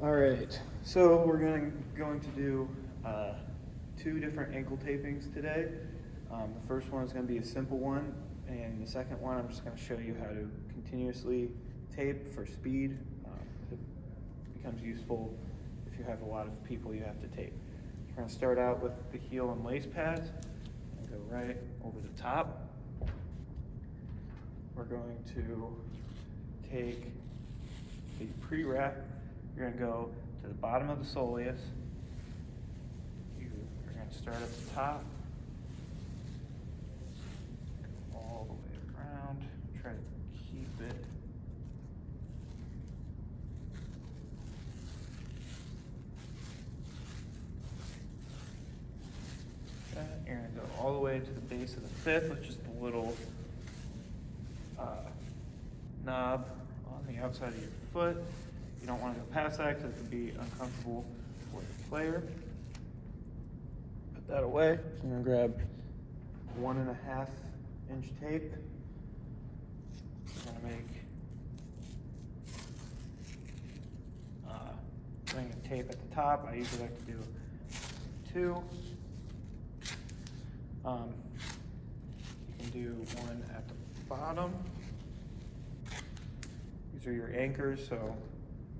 All right, so we're going to do two different ankle tapings today. The first one is going to be a simple one, and the second one I'm just going to show you how to continuously tape for speed. It becomes useful if you have a lot of people you have to tape. We're going to start out with the heel and lace pads and go right over the top. We're going to take the pre-wrap. You're going to go to the bottom of the soleus. You're going to start at the top, all the way around. Try to keep it You're going to go all the way to the base of the fifth, which is the little knob on the outside of your foot. You don't want to go past that because it could be uncomfortable for the player. Put that away. I'm going to grab 1.5 inch tape. I'm going to make ring of tape at the top. I usually like to do 2. You can do one at the bottom. These are your anchors, so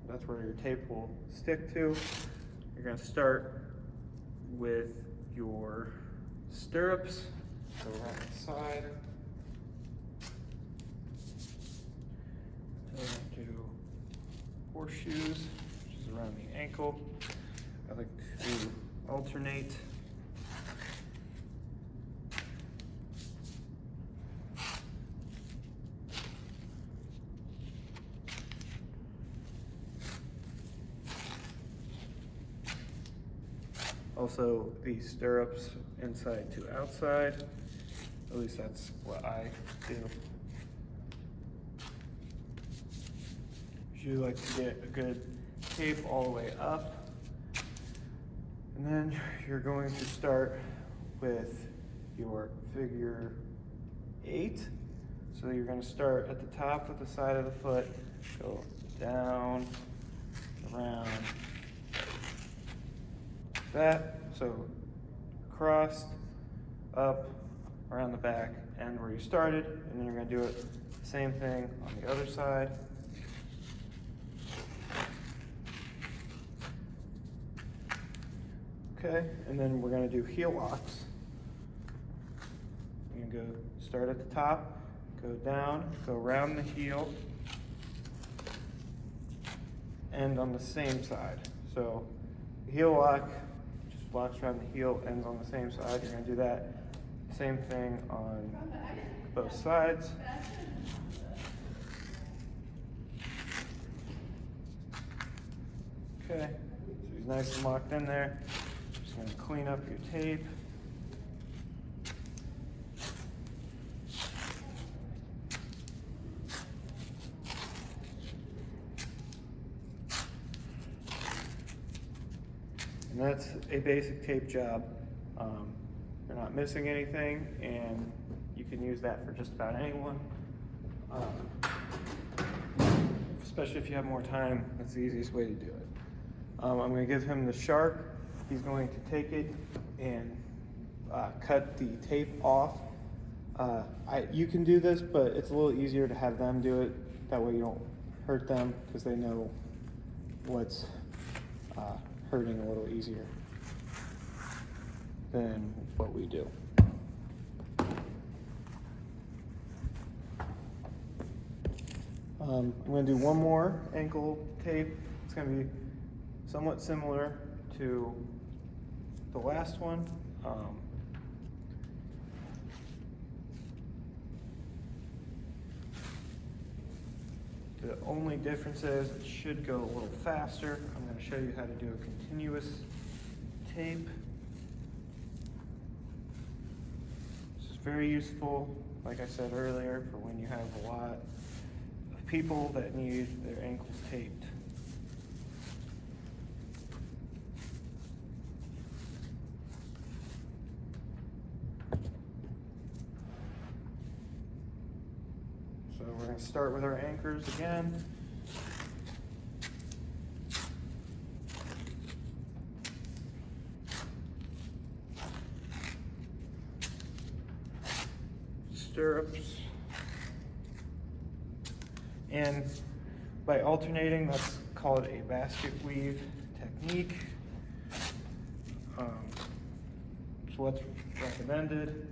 that's where your tape will stick to. You're going to start with your stirrups. Go around the side. We're going to do horseshoes, which is around the ankle. I like to alternate. Also, these stirrups inside to outside. At least that's what I do. Usually like to get a good tape all the way up. And then you're going to start with your figure 8. So you're going to start at the top of the side of the foot, go down, around, that, so crossed, up, around the back, and where you started, and then you're going to do it the same thing on the other side. Okay, and then we're going to do heel locks. You're going to go start at the top, go down, go around the heel, and on the same side. So heel lock locks around the heel, ends on the same side. You're going to do that same thing on both sides. Okay, so he's nice and locked in there. Just going to clean up your tape. And that's a basic tape job. You're not missing anything, and you can use that for just about anyone. Especially if you have more time, that's the easiest way to do it. I'm going to give him the sharp. He's going to take it and cut the tape off. You can do this, but it's a little easier to have them do it. That way you don't hurt them because they know what's hurting a little easier than what we do. I'm going to do one more ankle tape. It's going to be somewhat similar to the last one. The only difference is it should go a little faster. I'm going to show you how to do a continuous tape. This is very useful, like I said earlier, for when you have a lot of people that need their ankles taped. So we're going to start with our anchors again. stirrups. And by alternating, that's called a basket weave technique. It's what's recommended.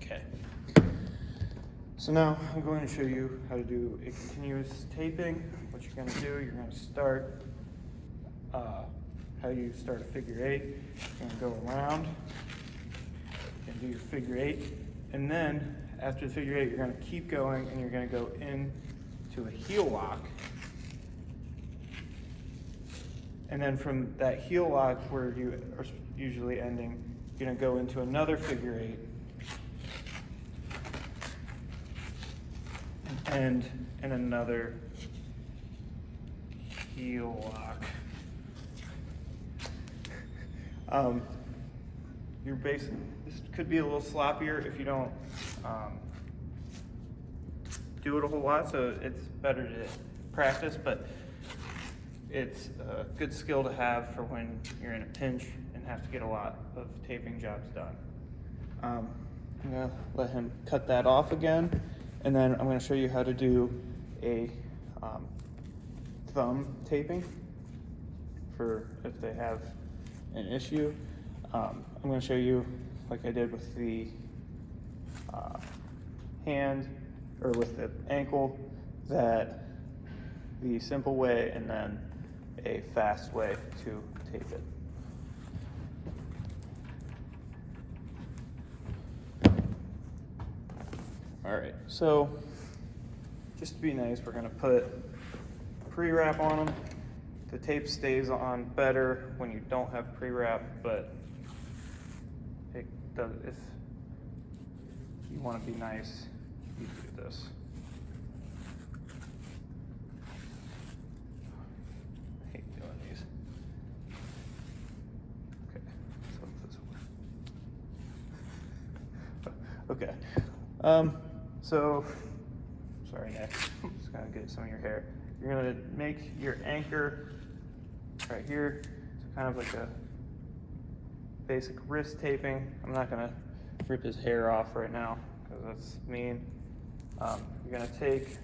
Okay. So now I'm going to show you how to do a continuous taping. What you're going to do, you're going to start how you start a figure eight. You're going to go around and do your figure eight. And then after the figure eight, you're going to keep going and you're going to go into a heel lock. And then from that heel lock where you are usually ending, you're going to go into another figure eight. And another heel lock. This could be a little sloppier if you don't do it a whole lot, so it's better to practice, but it's a good skill to have for when you're in a pinch and have to get a lot of taping jobs done. I'm gonna let him cut that off again. And then I'm going to show you how to do a thumb taping for if they have an issue. I'm going to show you, like I did with the hand or with the ankle, that the simple way and then a fast way to tape it. All right, so just to be nice, we're gonna put pre-wrap on them. The tape stays on better when you don't have pre-wrap, but it does, if you wanna be nice, you do this. I hate doing these. Okay, so this way. Okay. So, sorry Nick, I'm just gonna get some of your hair. You're gonna make your anchor right here. It's kind of like a basic wrist taping. I'm not gonna rip his hair off right now because that's mean. You're gonna take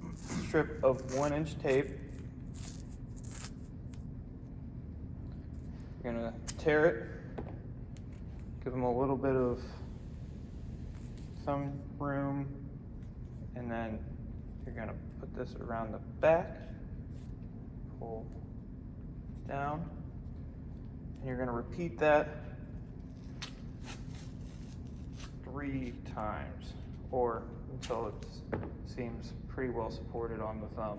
a strip of 1-inch tape. You're gonna tear it, give him a little bit of some room, and then you're going to put this around the back, pull down, and you're going to repeat that 3 times or until it seems pretty well supported on the thumb.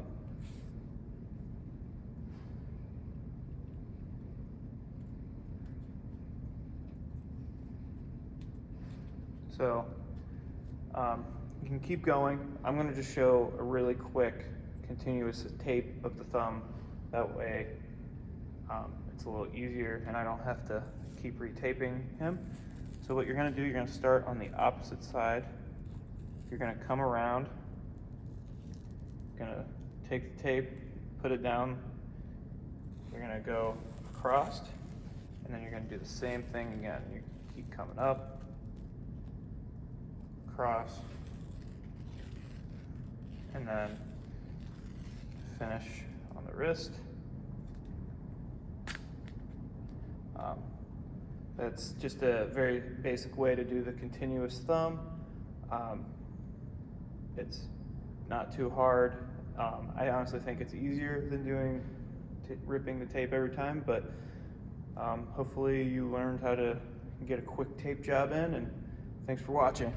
So you can keep going. I'm going to just show a really quick continuous tape of the thumb. That way it's a little easier and I don't have to keep retaping him. So what you're going to do, you're going to start on the opposite side. You're going to come around. You're going to take the tape, put it down. You're going to go across, and then you're going to do the same thing again. You keep coming up, across, and then finish on the wrist. That's just a very basic way to do the continuous thumb. It's not too hard. I honestly think it's easier than ripping the tape every time, but hopefully you learned how to get a quick tape job in, and thanks for watching.